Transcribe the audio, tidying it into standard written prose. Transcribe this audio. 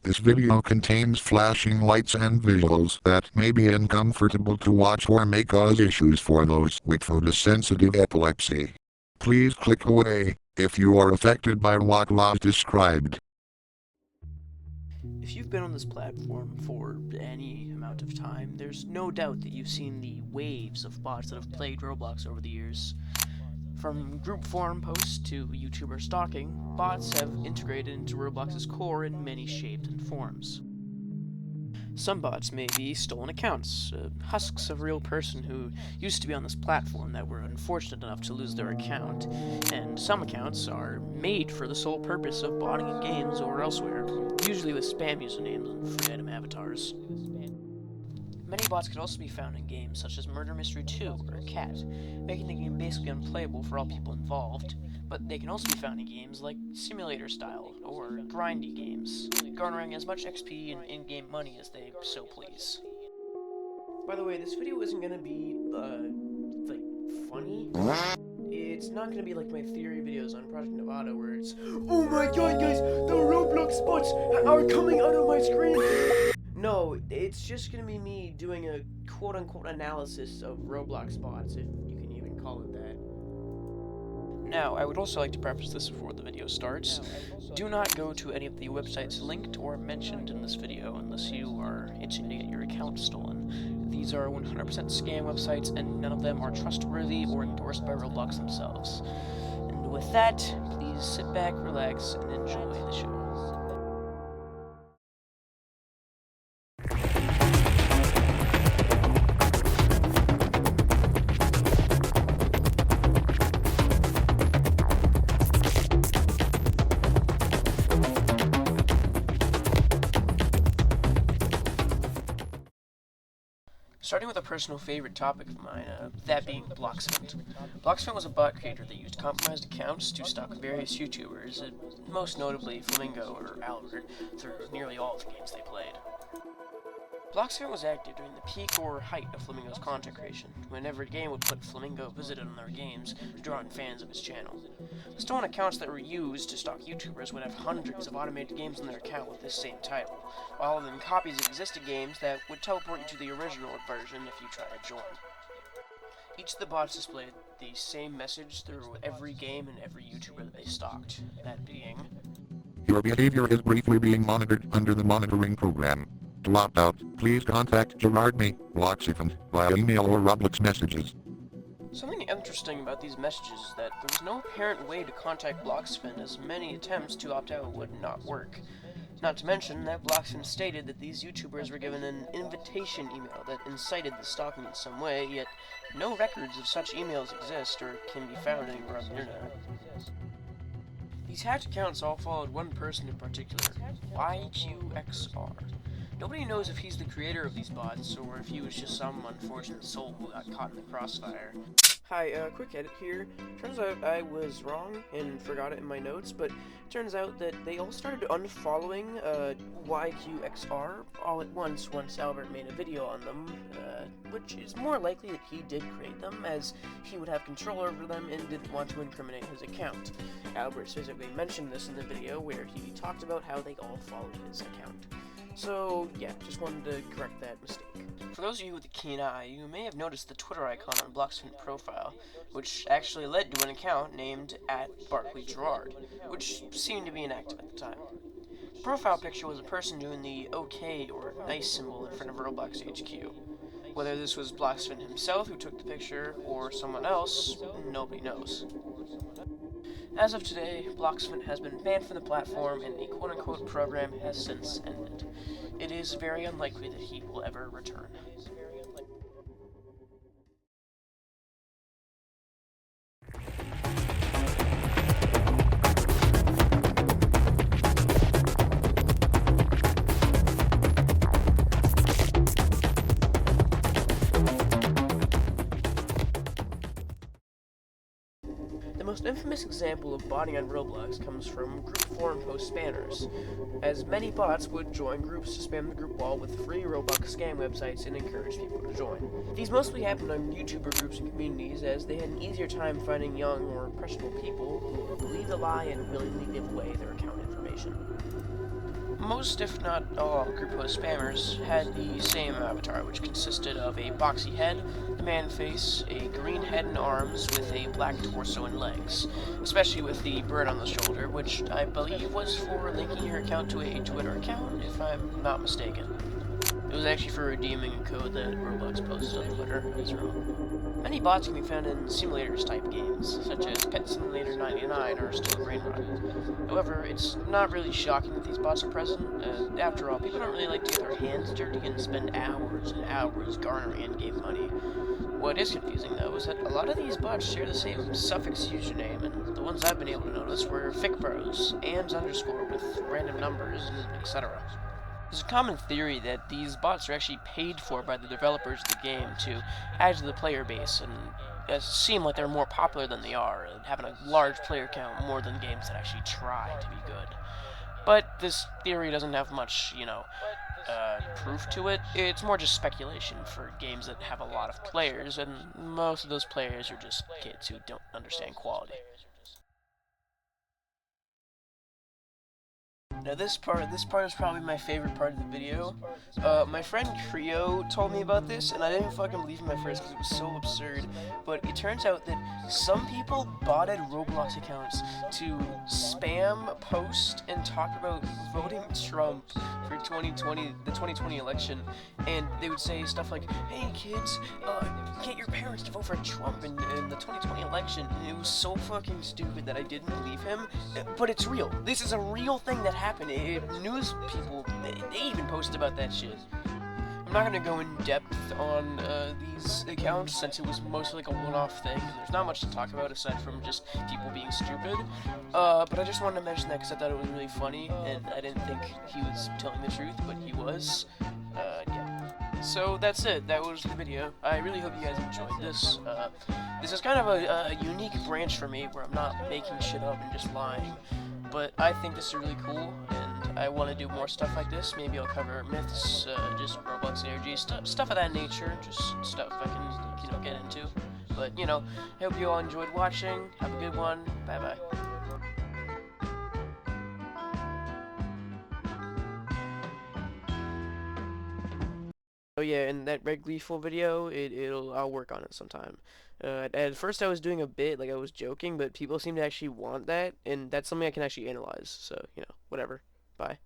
This video contains flashing lights and visuals that may be uncomfortable to watch or may cause issues for those with photosensitive epilepsy. Please click away if you are affected by what was described. If you've been on this platform for any amount of time, there's no doubt that you've seen the waves of bots that have plagued Roblox over the years. From group forum posts to YouTuber stalking, bots have integrated into Roblox's core in many shapes and forms. Some bots may be stolen accounts, husks of a real person who used to be on this platform that were unfortunate enough to lose their account, and some accounts are made for the sole purpose of botting in games or elsewhere, usually with spam usernames and free item avatars. Many bots can also be found in games such as Murder Mystery 2 or Cat, making the game basically unplayable for all people involved, but they can also be found in games like Simulator Style or grindy games, garnering as much XP and in-game money as they so please. By the way, this video isn't gonna be, funny. It's not gonna be like my theory videos on Project Nevada where it's, "Oh my god guys, the Roblox bots are coming out of my screen!" No, it's just gonna be me doing a quote-unquote analysis of Roblox bots, if you can even call it that. Now, I would also like to preface this before the video starts. Do not go to any of the websites linked or mentioned in this video unless you are itching to get your account stolen. These are 100% scam websites, and none of them are trustworthy or endorsed by Roblox themselves. And with that, please sit back, relax, and enjoy the show. Starting with a personal favorite topic of mine, that being Bloxfint. Bloxfint was a bot creator that used compromised accounts to stalk various YouTubers, most notably Flamingo or Albert, through nearly all of the games they played. Bloxfint was active during the peak or height of Flamingo's content creation, when every game would put Flamingo visited on their games to draw in fans of his channel. The stolen accounts that were used to stalk YouTubers would have hundreds of automated games on their account with this same title, while then copies of existing games that would teleport you to the original version if you try to join. Each of the bots displayed the same message through every game and every YouTuber that they stalked, that being, Your behavior is briefly being monitored under the monitoring program. To opt out, please contact Bloxfint via email or Roblox messages. Something interesting about these messages is that there was no apparent way to contact Bloxfint, as many attempts to opt out would not work. Not to mention that Bloxfint stated that these YouTubers were given an invitation email that incited the stalking in some way, yet no records of such emails exist or can be found anywhere on the internet. These hacked accounts all followed one person in particular, YQXR. Nobody knows if he's the creator of these bots, or if he was just some unfortunate soul who got caught in the crossfire. Hi, quick edit here. Turns out I was wrong and forgot it in my notes, but turns out that they all started unfollowing YQXR all at once Albert made a video on them, which is more likely that he did create them, as he would have control over them and didn't want to incriminate his account. Albert specifically mentioned this in the video where he talked about how they all followed his account. So, yeah, just wanted to correct that mistake. For those of you with a keen eye, you may have noticed the Twitter icon on Bloxfint profile, which actually led to an account named @BarkleyGerard, which seemed to be inactive at the time. The profile picture was a person doing the OK or nice symbol in front of Roblox HQ. Whether this was Bloxfint himself who took the picture, or someone else, nobody knows. As of today, Bloxfint has been banned from the platform and the quote-unquote program has since ended. It is very unlikely that he will ever return. The most infamous example of botting on Roblox comes from group forum post spammers, as many bots would join groups to spam the group wall with free Roblox scam websites and encourage people to join. These mostly happened on YouTuber groups and communities, as they had an easier time finding young or impressionable people who believed the lie and willingly give away their account information. most, if not all, group host spammers had the same avatar, which consisted of a boxy head, a man face, a green head and arms with a black torso and legs, especially with the bird on the shoulder, which I believe was for linking your account to a Twitter account, if I'm not mistaken. It was actually for redeeming a code that Roblox posted on Twitter as well. Many bots can be found in simulators type games, such as Pet Simulator 99 or Still Brain Rot. However, it's not really shocking that these bots are present. After all, people don't really like to get their hands dirty and spend hours and hours garnering in-game money. What is confusing, though, is that a lot of these bots share the same suffix username, and the ones I've been able to notice were ficbros, ands underscore with random numbers, and etc. There's a common theory that these bots are actually paid for by the developers of the game to add to the player base and seem like they're more popular than they are, and having a large player count more than games that actually try to be good. But this theory doesn't have much, proof to it. It's more just speculation for games that have a lot of players, and most of those players are just kids who don't understand quality. Now this part is probably my favorite part of the video. My friend Creo told me about this, and I didn't fucking believe him at first because it was so absurd. But it turns out that some people botted Roblox accounts to spam, post, and talk about voting Trump for the 2020 election. And they would say stuff like, "Hey kids, get your parents to vote for Trump in the 2020 election." And it was so fucking stupid that I didn't believe him. But it's real. This is a real thing that happened. News people, they even posted about that shit. I'm not going to go in depth on these accounts since it was mostly like a one-off thing. There's not much to talk about aside from just people being stupid. But I just wanted to mention that because I thought it was really funny, and I didn't think he was telling the truth, but he was. Yeah. So that's it. That was the video. I really hope you guys enjoyed this. This is kind of a unique branch for me where I'm not making shit up and just lying. But I think this is really cool, and I want to do more stuff like this. Maybe I'll cover myths, just Roblox energy, stuff of that nature, just stuff I can, get into. But, I hope you all enjoyed watching. Have a good one. Bye-bye. Oh yeah, and that Red Gleeful video, I'll work on it sometime. At first I was doing a bit, like I was joking, but people seem to actually want that, and that's something I can actually analyze, so, whatever. Bye.